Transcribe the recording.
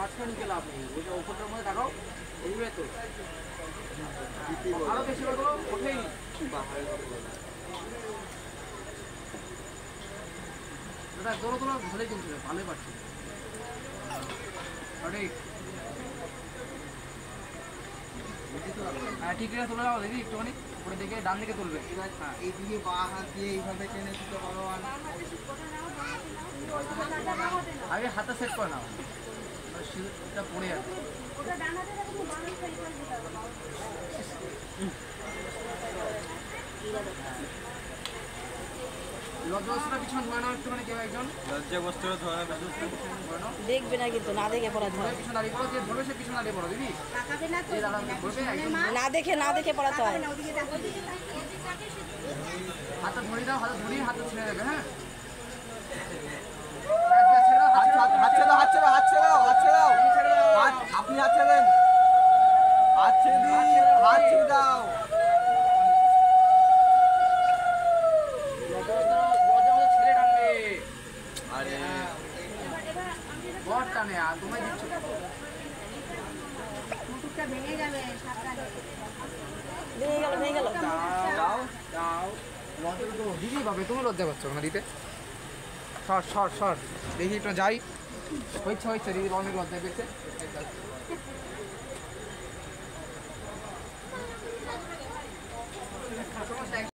মাঝখানে গেলে আপনি ওইটা উপরটার মধ্যে দেখাও এইভাবে তো আরো বেশি করে ওঠেই দাদা দৌড়ো দৌড়ো ভালোই চলছিল ভালোই পারছিল সঠিক হ্যাঁ ঠিক আছে তুলে যাও দিদি একটুখানি উপরে দিকে ডান দিকে তুলবে হ্যাঁ এইদিকে বা হাত দিয়ে এইভাবে টেনে দিতে পারো আগে হাতে সেট করে নাও শিলটা পড়ে যাবে লজ্জাবস্ত্রটা পিছনে ধরে নাও একটুখানি কেউ একজন লজ্জাবস্ত্র ধরে দেখবে না কিন্তু না দেখে পড়া হয় পিছনে দাঁড়িয়ে পড়ো যে ধরবে সে পিছনে দাঁড়িয়ে পড়ো দিদি না দেখে পড়াতে হয় হাতে ধরে দাও হাতে ধরিয়ে হাতে ছেড়ে দেবে হ্যাঁ আপনি হাত ছেড়ে দেন হাত ছেড়ে দিন হাত ছেড়ে দাও ছেড়ে টানবে আরে বট টানে আর তোমায় দিচ্ছ ভেঙে গেল দাও দাও লজ্জা তো দিদি পাবে তুমি লজ্জা পাচ্ছ না দিতে সর দেখি একটু যাই হয়েছে দিদি অনেক লজ্জা পেয়েছে